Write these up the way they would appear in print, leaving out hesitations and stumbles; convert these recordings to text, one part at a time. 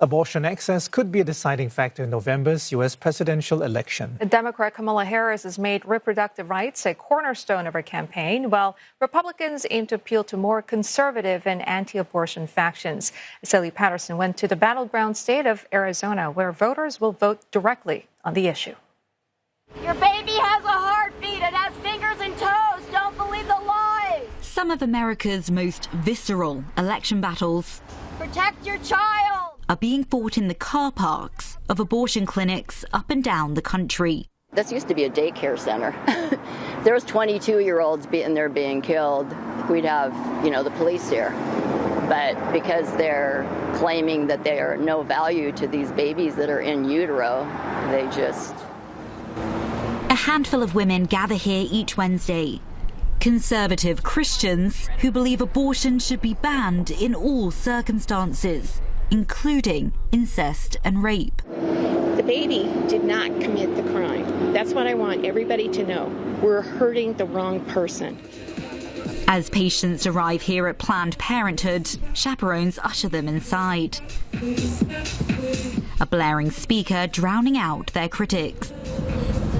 Abortion access could be a deciding factor in November's U.S. presidential election. Democrat Kamala Harris has made reproductive rights a cornerstone of her campaign, while Republicans aim to appeal to more conservative and anti-abortion factions. Patterson went to the battleground state of Arizona, where voters will vote directly on the issue. Your baby has a heartbeat. It has fingers and toes. Don't believe the lies. Some of America's most visceral election battles Protect your child are being fought in the car parks of abortion clinics up and down the country. This used to be a daycare center. There was 22-year-olds being killed. We'd have, the police here. But because they're claiming that they are no value to these babies that are in utero, they just... A handful of women gather here each Wednesday. Conservative Christians who believe abortion should be banned in all circumstances, including incest and rape. The baby did not commit the crime. That's what I want everybody to know. We're hurting the wrong person. As patients arrive here at Planned Parenthood, chaperones usher them inside. A blaring speaker drowning out their critics.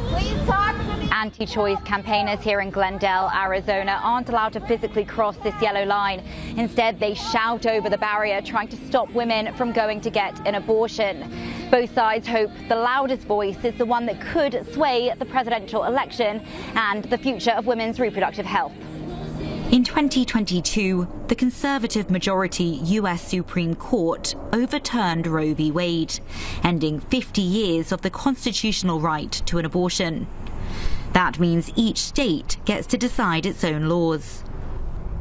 Please talk to me. Anti-choice campaigners here in Glendale, Arizona, aren't allowed to physically cross this yellow line. Instead, they shout over the barrier, trying to stop women from going to get an abortion. Both sides hope the loudest voice is the one that could sway the presidential election and the future of women's reproductive health. In 2022, the conservative majority U.S. Supreme Court overturned Roe v. Wade, ending 50 years of the constitutional right to an abortion. That means each state gets to decide its own laws.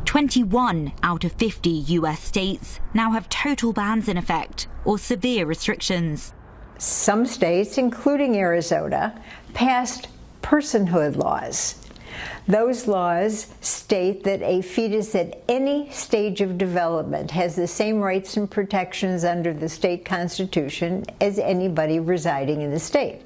21 out of 50 U.S. states now have total bans in effect or severe restrictions. Some states, including Arizona, passed personhood laws. Those laws state that a fetus at any stage of development has the same rights and protections under the state constitution as anybody residing in the state.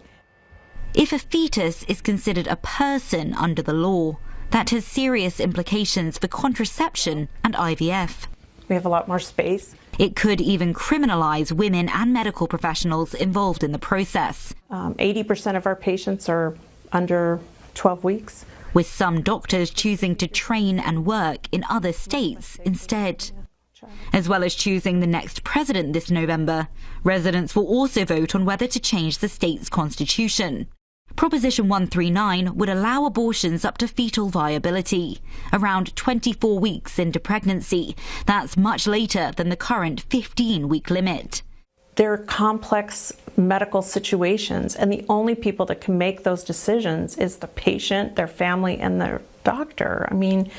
If a fetus is considered a person under the law, that has serious implications for contraception and IVF. We have a lot more space. It could even criminalize women and medical professionals involved in the process. 80% of our patients are under 12 weeks. With some doctors choosing to train and work in other states instead. As well as choosing the next president this November, residents will also vote on whether to change the state's constitution. Proposition 139 would allow abortions up to fetal viability, around 24 weeks into pregnancy. That's much later than the current 15-week limit. They're complex medical situations, and the only people that can make those decisions is the patient, their family, and their doctor. I mean,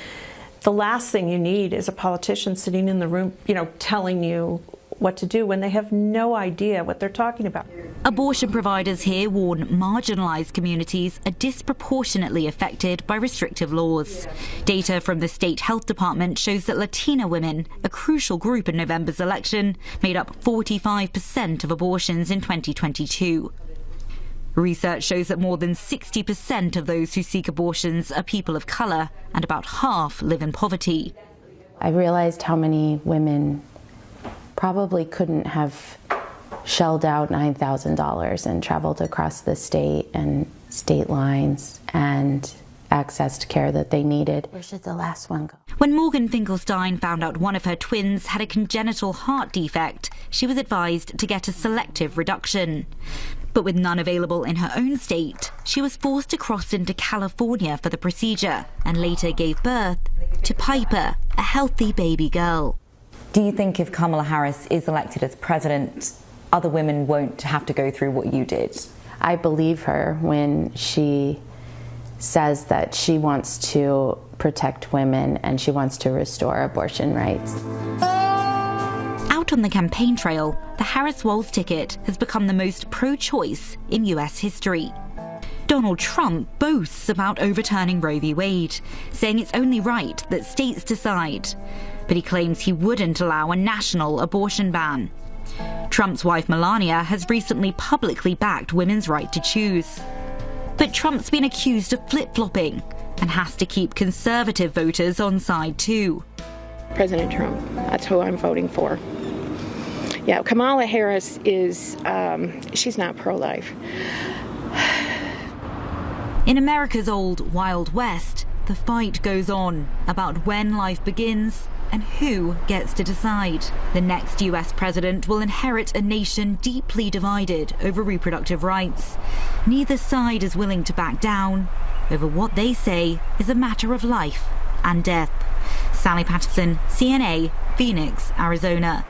the last thing you need is a politician sitting in the room, telling you what to do when they have no idea what they're talking about. Abortion providers here warn marginalized communities are disproportionately affected by restrictive laws. Data from the state health department shows that Latina women, a crucial group in November's election, made up 45% of abortions in 2022. Research shows that more than 60% of those who seek abortions are people of color, and about half live in poverty. I realized how many women probably couldn't have shelled out $9,000 and traveled across the state and state lines and accessed care that they needed. Where should the last one go? When Morgan Finkelstein found out one of her twins had a congenital heart defect, she was advised to get a selective reduction. But with none available in her own state, she was forced to cross into California for the procedure and later gave birth to Piper, a healthy baby girl. Do you think if Kamala Harris is elected as president, other women won't have to go through what you did? I believe her when she says that she wants to protect women and she wants to restore abortion rights. Out on the campaign trail, the Harris-Walz ticket has become the most pro-choice in U.S. history. Donald Trump boasts about overturning Roe v. Wade, saying it's only right that states decide. But he claims he wouldn't allow a national abortion ban. Trump's wife Melania has recently publicly backed women's right to choose. But Trump's been accused of flip-flopping and has to keep conservative voters on side too. President Trump, that's who I'm voting for. Yeah, Kamala Harris is, she's not pro-life. In America's old Wild West, the fight goes on about when life begins and who gets to decide. The next US president will inherit a nation deeply divided over reproductive rights. Neither side is willing to back down over what they say is a matter of life and death. Sally Patterson, CNA, Phoenix, Arizona.